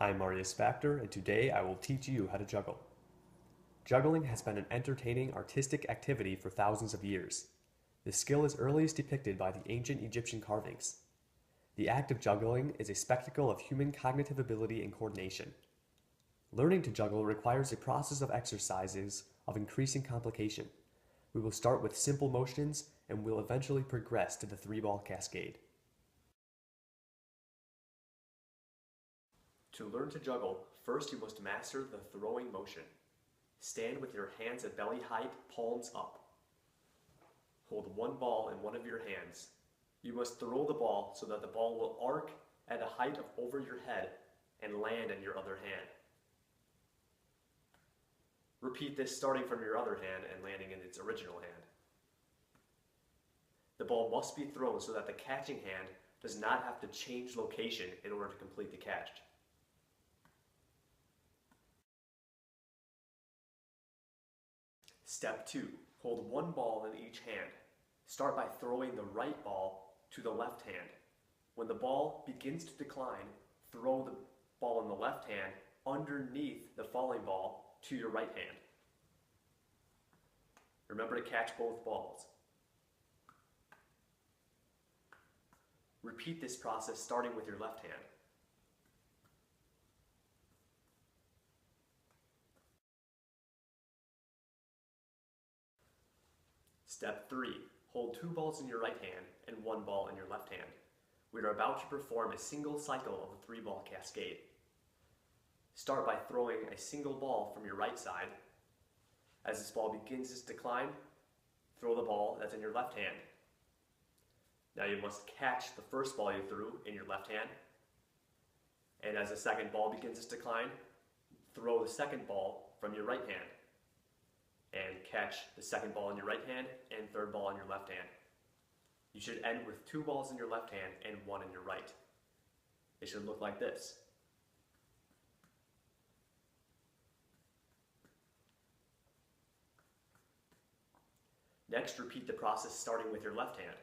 I'm Marius Facktor, and today I will teach you how to juggle. Juggling has been an entertaining artistic activity for thousands of years. The skill is earliest depicted by the ancient Egyptian carvings. The act of juggling is a spectacle of human cognitive ability and coordination. Learning to juggle requires a process of exercises of increasing complication. We will start with simple motions and will eventually progress to the three-ball cascade. To learn to juggle, first you must master the throwing motion. Stand with your hands at belly height, palms up. Hold one ball in one of your hands. You must throw the ball so that the ball will arc at a height of over your head and land in your other hand. Repeat this starting from your other hand and landing in its original hand. The ball must be thrown so that the catching hand does not have to change location in order to complete the catch. Step 2. Hold one ball in each hand. Start by throwing the right ball to the left hand. When the ball begins to decline, throw the ball in the left hand underneath the falling ball to your right hand. Remember to catch both balls. Repeat this process starting with your left hand. Step 3. Hold two balls in your right hand and one ball in your left hand. We are about to perform a single cycle of the three-ball cascade. Start by throwing a single ball from your right side. As this ball begins its decline, throw the ball that's in your left hand. Now you must catch the first ball you threw in your left hand. And as the second ball begins its decline, throw the second ball from your right hand. And catch the second ball in your right hand and third ball in your left hand. You should end with two balls in your left hand and one in your right. It should look like this. Next, repeat the process starting with your left hand.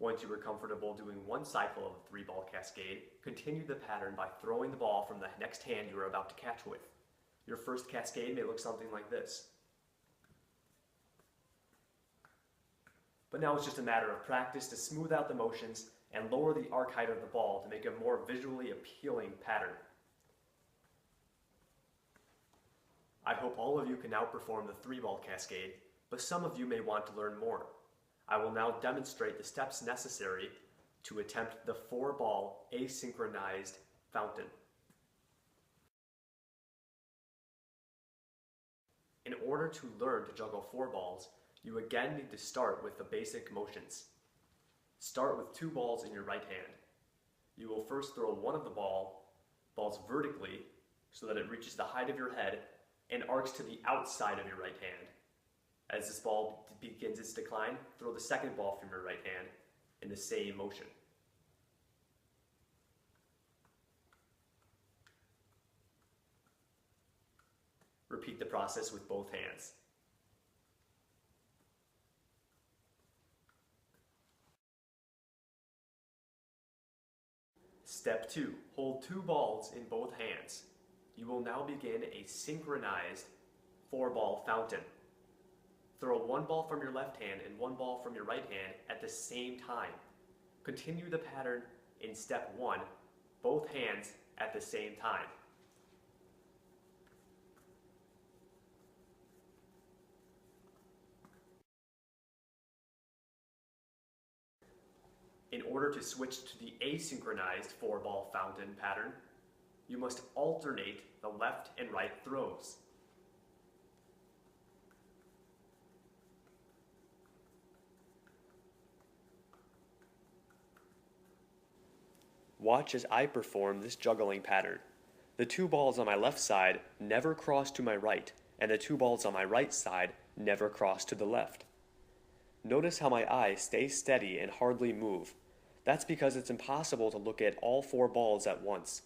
Once you are comfortable doing one cycle of the three-ball cascade, continue the pattern by throwing the ball from the next hand you are about to catch with. Your first cascade may look something like this. But now it's just a matter of practice to smooth out the motions and lower the arc height of the ball to make a more visually appealing pattern. I hope all of you can now perform the three-ball cascade, but some of you may want to learn more. I will now demonstrate the steps necessary to attempt the four-ball asynchronized fountain. In order to learn to juggle four balls, you again need to start with the basic motions. Start with two balls in your right hand. You will first throw one of the balls vertically so that it reaches the height of your head and arcs to the outside of your right hand. As this ball begins its decline, throw the second ball from your right hand in the same motion. Repeat the process with both hands. Step 2. Hold two balls in both hands. You will now begin a synchronized four-ball fountain. Throw one ball from your left hand and one ball from your right hand at the same time. Continue the pattern in step 1, both hands at the same time. In order to switch to the asynchronized four-ball fountain pattern, you must alternate the left and right throws. Watch as I perform this juggling pattern. The two balls on my left side never cross to my right, and the two balls on my right side never cross to the left. Notice how my eyes stay steady and hardly move. That's because it's impossible to look at all four balls at once.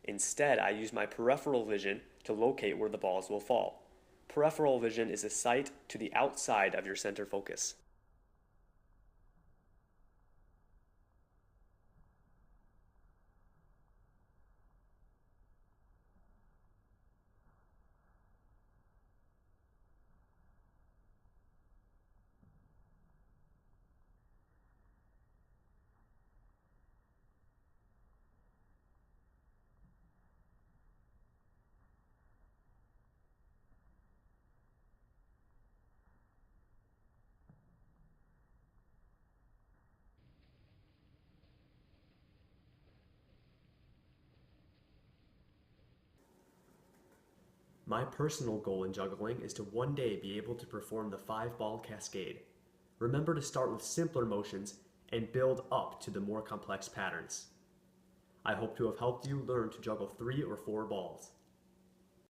Instead, I use my peripheral vision to locate where the balls will fall. Peripheral vision is a sight to the outside of your center focus. My personal goal in juggling is to one day be able to perform the 5-ball cascade. Remember to start with simpler motions and build up to the more complex patterns. I hope to have helped you learn to juggle 3 or 4 balls.